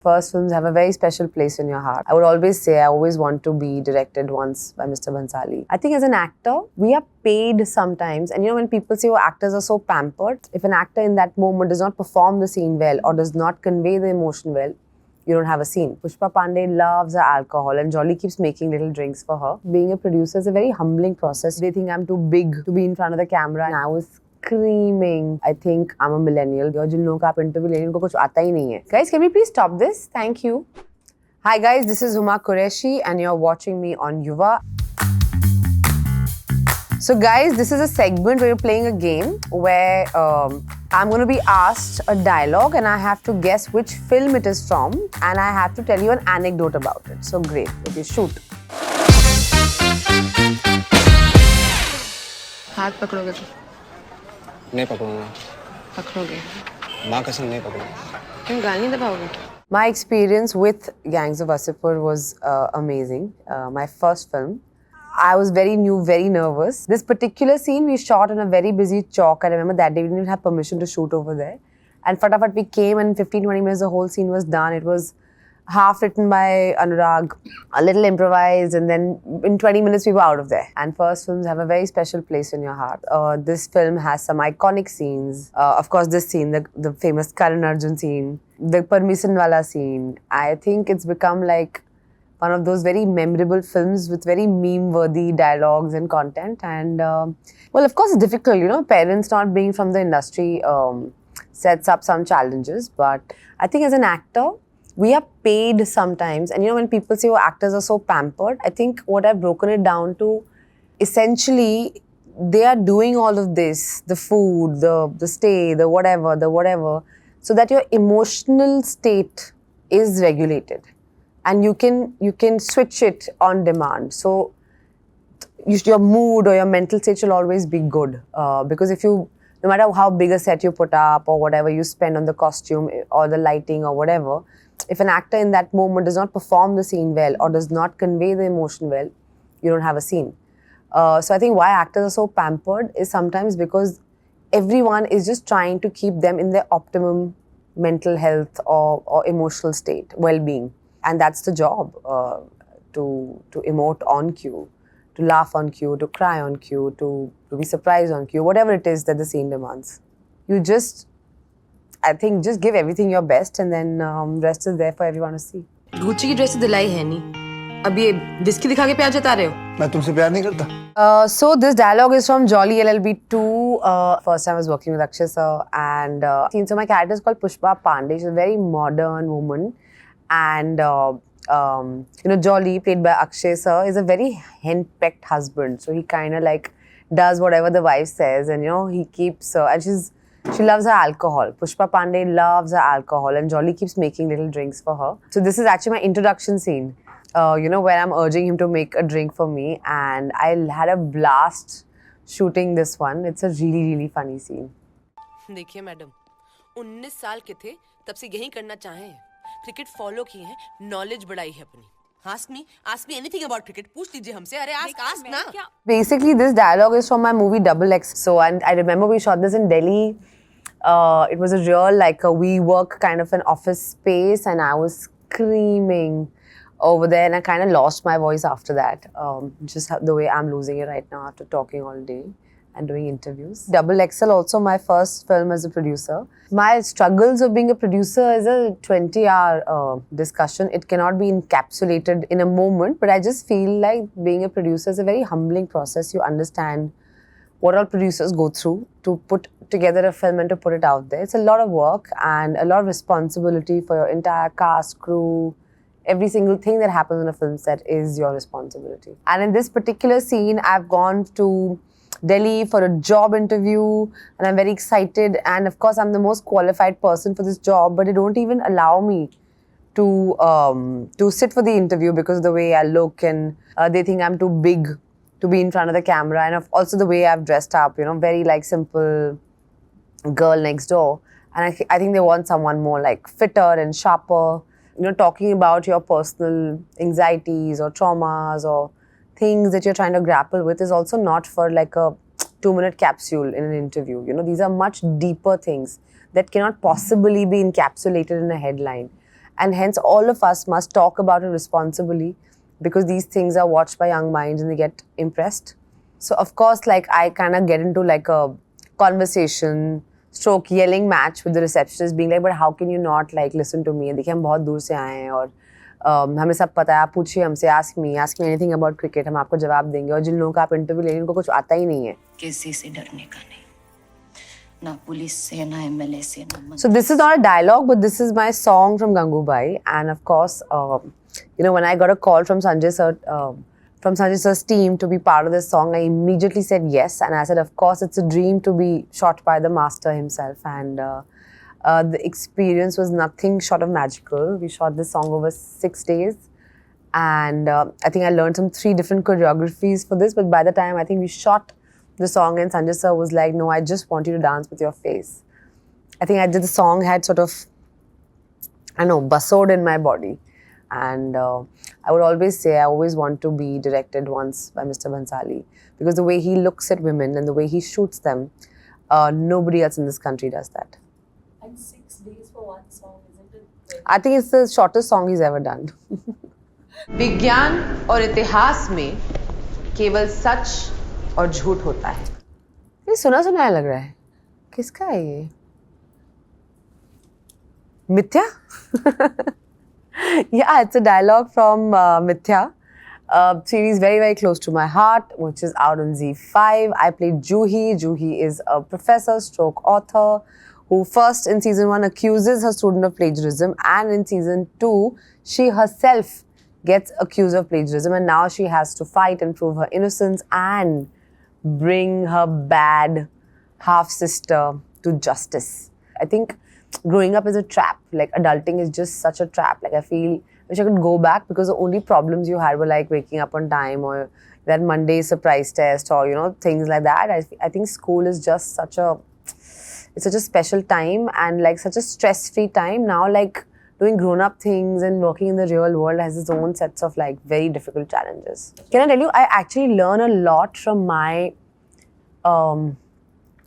First films have a very special place in your heart. I would always say I always want to be directed once by Mr. Bhansali. I think as an actor, we are paid sometimes. And you know, when people say, oh, actors are so pampered, if an actor in that moment does not perform the scene well or does not convey the emotion well, you don't have a scene. Pushpa Pandey loves her alcohol and Jolly keeps making little drinks for her. Being a producer is a very humbling process. They think I'm too big to be in front of the camera and I was screaming. I think I'm a millennial. जिन लोगों का आप interview ले रहे हैं उनको कुछ आता ही नहीं है. Guys, can we please stop this? Thank you. Hi guys, this is Huma Qureshi and you're watching me on WeAreYuvaa. So guys, this is a segment where you're playing a game where I'm going to be asked a dialogue and I have to guess which film it is from and I have to tell you an anecdote about it. So great. Okay, shoot. हाथ पकड़ोगे तो? नहीं पकड़ूंगा. पकड़ोगे? माँ कसम नहीं पकड़ूंगा. तुम गाली दबाओगे? My experience with Gangs of Wasseypur was amazing. My first film. I was very new, very nervous. This particular scene we shot in a very busy chalk. I remember that day we didn't even have permission to shoot over there. And fatafat we came and in 15-20 minutes the whole scene was done. It was half written by Anurag, a little improvised, and then in 20 minutes we were out of there. And first films have a very special place in your heart. This film has some iconic scenes. Of course, this scene, the famous Karan Arjun scene, the Permission Wala scene. I think it's become like one of those very memorable films with very meme-worthy dialogues and content. And well, of course, it's difficult, you know, parents not being from the industry sets up some challenges. But I think as an actor, we are paid sometimes. And you know, when people say, oh, actors are so pampered, I think what I've broken it down to, essentially, they are doing all of this, the food, the stay, the whatever, so that your emotional state is regulated. And you can switch it on demand. So your mood or your mental state shall always be good. Because if you, no matter how big a set you put up or whatever you spend on the costume or the lighting or whatever, if an actor in that moment does not perform the scene well or does not convey the emotion well, you don't have a scene. So I think why actors are so pampered is sometimes because everyone is just trying to keep them in their optimum mental health or emotional state, well-being. And that's the job, to emote on cue, to laugh on cue, to cry on cue, to be surprised on cue, whatever it is that the scene demands. You just, I think, just give everything your best and then rest is there for everyone to see. Gucci की dress दिलाई है नहीं. अब ये whisky दिखा के प्यार जता रहे हो? मैं तुमसे प्यार नहीं करता. So this dialogue is from Jolly LLB 2. First time I was working with Akshay sir and so my character is called Pushpa Pandey. She's a very modern woman. And, you know, Jolly, played by Akshay sir, is a very henpecked husband. So he kind of like does whatever the wife says and, you know, he keeps, and she loves her alcohol. Pushpa Pandey loves her alcohol and Jolly keeps making little drinks for her. So this is actually my introduction scene, you know, where I'm urging him to make a drink for me. And I had a blast shooting this one. It's a really, really funny scene. देखिए madam, 19 साल के थे तब से यही करना चाहे. Cricket follow किए हैं, नॉलेज बढ़ाई है अपनी. Ask me anything about cricket. पूछ लीजिए हमसे. अरे ask ना. Basically, this dialogue is from my movie XX. So, and I remember we shot this in Delhi. It was a real, like a WeWork kind of an office space, and I was screaming over there, and I kind of lost my voice after that. Just the way I'm losing it right now after talking all day and doing interviews. XXL also my first film as a producer. My struggles of being a producer is a 20-hour discussion. It cannot be encapsulated in a moment, but I just feel like being a producer is a very humbling process. You understand what all producers go through to put together a film and to put it out there. It's a lot of work and a lot of responsibility for your entire cast, crew. Every single thing that happens on a film set is your responsibility. And in this particular scene, I've gone to Delhi for a job interview and I'm very excited, and of course I'm the most qualified person for this job, but they don't even allow me to sit for the interview because of the way I look, and they think I'm too big to be in front of the camera, and also the way I've dressed up, you know, very like simple girl next door. And I think they want someone more like fitter and sharper, you know, talking about your personal anxieties or traumas or things that you're trying to grapple with is also not for like a 2-minute capsule in an interview. You know, these are much deeper things that cannot possibly be encapsulated in a headline. and hence all of us must talk about it responsibly, because these things are watched by young minds and they get impressed. So of course, like, I kind of get into like a conversation stroke yelling match with the receptionist, being like, but how can you not like listen to me? देखिए हम बहुत दूर से आए हैं और हमें सब पता है, आप पूछिए हमसे, ask me anything about cricket, हम आपको जवाब देंगे. और जिन लोगों का आप इंटरव्यू ले रहे हैं उनको कुछ आता ही नहीं है. किसी से डरने का नहीं, ना पुलिस से, ना एमएलए से, ना. So this is not a dialogue, but this is my song from Gangubai, and of course, you know, when I got a call from Sanjay sir's team to be part of this song, I immediately said yes, and I said, of course, it's a dream to be shot by the master himself, and the experience was nothing short of magical. We shot this song over 6 days, and I think I learned some 3 different choreographies for this, but by the time I think we shot the song and Sanjay sir was like, no, I just want you to dance with your face. I think the song had sort of, I don't know, bustled in my body. And I would always say I always want to be directed once by Mr. Bhansali, because the way he looks at women and the way he shoots them, nobody else in this country does that. And 6 days for one song, isn't it? I think it's the shortest song he's ever done. विज्ञान और इतिहास में केवल सच और झूठ होता है. ये सुना सुना लग रहा है. किसका है ये? Mithya? Yeah, it's a dialogue from Mithya, a series very, very close to my heart, which is out on Z5. I played Juhi. Juhi is a professor stroke author who first in season 1 accuses her student of plagiarism, and in season 2, she herself gets accused of plagiarism, and now she has to fight and prove her innocence and bring her bad half-sister to justice. I think growing up is a trap. Like, adulting is just such a trap. Like, I feel, wish I could go back, because the only problems you had were like waking up on time, or that Monday surprise test, or, you know, things like that. I think school is just such a special time, and like such a stress-free time. Now, like, doing grown-up things and working in the real world has its own sets of like very difficult challenges. Can I tell you, I actually learn a lot from my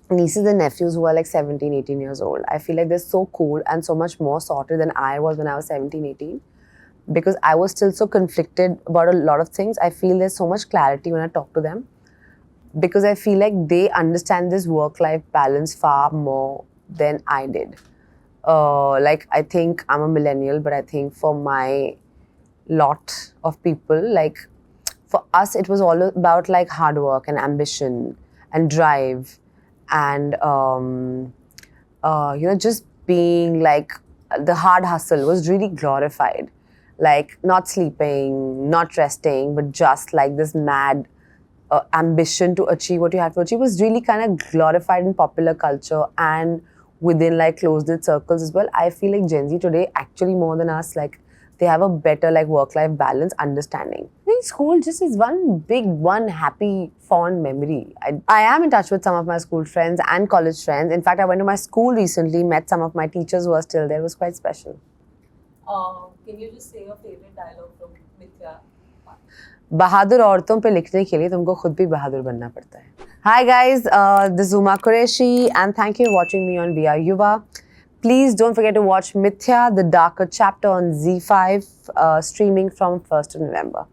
nieces and nephews who are like 17, 18 years old. I feel like they're so cool and so much more sorted than I was when I was 17, 18. Because I was still so conflicted about a lot of things. I feel there's so much clarity when I talk to them. Because I feel like they understand this work-life balance far more than I did. Like, I think I'm a millennial, but I think for my lot of people, like, for us, it was all about like hard work and ambition and drive and, you know, just being like, the hard hustle was really glorified. Like, not sleeping, not resting, but just like this mad ambition to achieve what you have to achieve was really kind of glorified in popular culture and within like close-knit circles as well. I feel like Gen Z today, actually more than us, like, they have a better like work-life balance understanding. I think school just is one happy, fond memory. I am in touch with some of my school friends and college friends. In fact, I went to my school recently, met some of my teachers who are still there. It was quite special. Can you just say your favorite dialogue from Mithya? बहादुर औरतों पे लिखने के लिए तुमको खुद भी बहादुर बनना पड़ता है. Hi guys, this is Huma Qureshi, and thank you for watching me on WeAreYuvaa. Please don't forget to watch Mithya, the darker chapter on Z5, streaming from 1st of November.